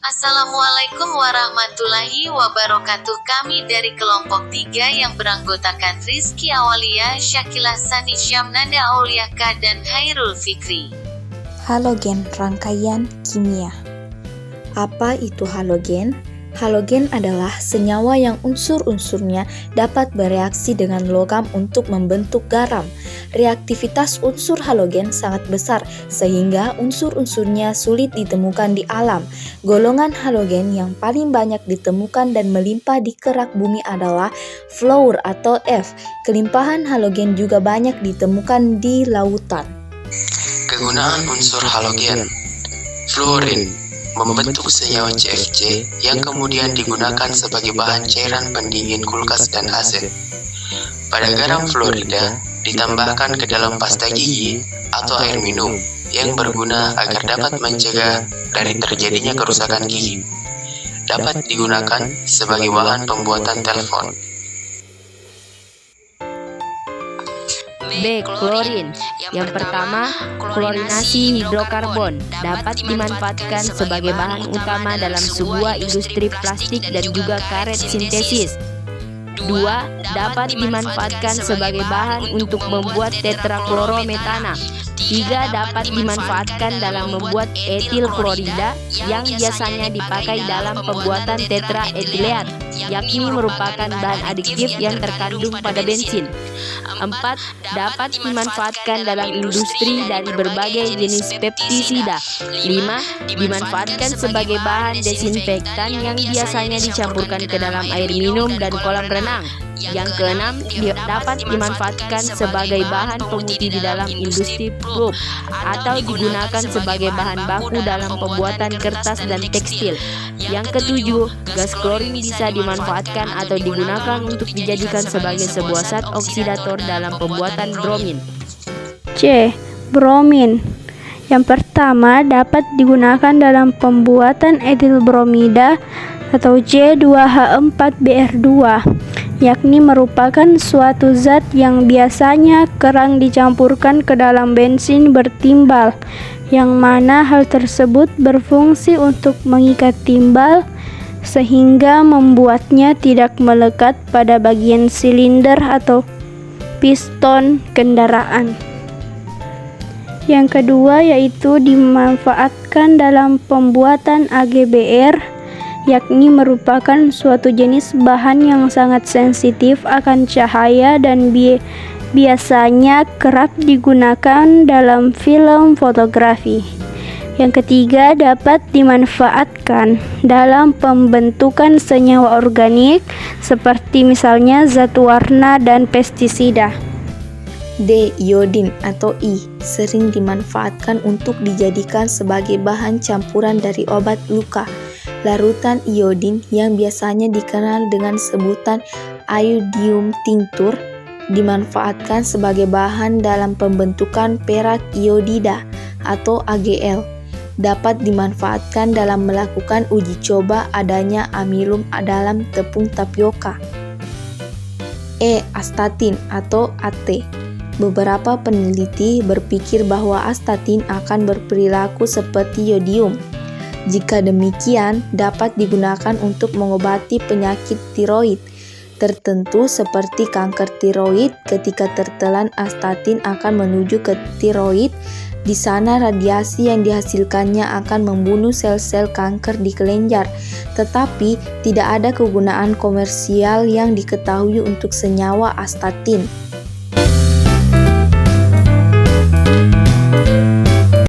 Assalamualaikum warahmatullahi wabarakatuh. Kami dari kelompok 3 yang beranggotakan Rizky Awalia, Syakila Sani Syamnanda Auliaka, dan Hairul Fikri. Halogen, rangkaian kimia. Apa itu halogen? Halogen adalah senyawa yang unsur-unsurnya dapat bereaksi dengan logam untuk membentuk garam. Reaktivitas unsur halogen sangat besar sehingga unsur-unsurnya sulit ditemukan di alam. Golongan halogen yang paling banyak ditemukan dan melimpah di kerak bumi adalah fluor atau F. Kelimpahan halogen juga banyak ditemukan di lautan. Kegunaan unsur halogen. Fluorin membentuk senyawa CFC yang kemudian digunakan sebagai bahan cairan pendingin kulkas dan AC. Pada garam fluorida ditambahkan ke dalam pasta gigi atau air minum yang berguna agar dapat mencegah dari terjadinya kerusakan gigi. Dapat digunakan sebagai bahan pembuatan telepon. B. Klorin. Yang pertama, klorinasi hidrokarbon dapat dimanfaatkan sebagai bahan utama dalam sebuah industri plastik dan juga karet sintesis. 2. Dapat dimanfaatkan sebagai bahan untuk membuat tetraklorometana. 3. Dapat dimanfaatkan dalam membuat etil klorida yang biasanya dipakai dalam pembuatan tetraetileat, yakni merupakan bahan adiktif yang terkandung pada bensin. 4. Dapat dimanfaatkan dalam industri dari berbagai jenis pestisida. 5. Dimanfaatkan sebagai bahan desinfektan yang biasanya dicampurkan ke dalam air minum dan kolam renang. Yang keenam, dapat dimanfaatkan sebagai bahan pemutih di dalam industri pulp atau digunakan sebagai bahan baku dalam pembuatan kertas dan tekstil. Yang ketujuh, gas klorin bisa dimanfaatkan atau digunakan untuk dijadikan sebagai sebuah zat oksidator dalam pembuatan bromin. C. Bromin. Yang pertama dapat digunakan dalam pembuatan etil bromida atau J2H4Br2, yakni merupakan suatu zat yang biasanya kerang dicampurkan ke dalam bensin bertimbal, yang mana hal tersebut berfungsi untuk mengikat timbal sehingga membuatnya tidak melekat pada bagian silinder atau piston kendaraan. Yang kedua yaitu dimanfaatkan dalam pembuatan AGBR, yakni merupakan suatu jenis bahan yang sangat sensitif akan cahaya dan biasanya kerap digunakan dalam film fotografi. Yang ketiga dapat dimanfaatkan dalam pembentukan senyawa organik seperti misalnya zat warna dan pestisida. D. Iodin atau I sering dimanfaatkan untuk dijadikan sebagai bahan campuran dari obat luka. Larutan iodin yang biasanya dikenal dengan sebutan iodium tincture dimanfaatkan sebagai bahan dalam pembentukan perak iodida atau AgL. Dapat dimanfaatkan dalam melakukan uji coba adanya amilum dalam tepung tapioka. E. Astatin atau AT. Beberapa peneliti berpikir bahwa astatin akan berperilaku seperti yodium. Jika demikian, dapat digunakan untuk mengobati penyakit tiroid tertentu seperti kanker tiroid. Ketika tertelan astatin akan menuju ke tiroid. Di sana radiasi yang dihasilkannya akan membunuh sel-sel kanker di kelenjar. Tetapi tidak ada kegunaan komersial yang diketahui untuk senyawa astatin.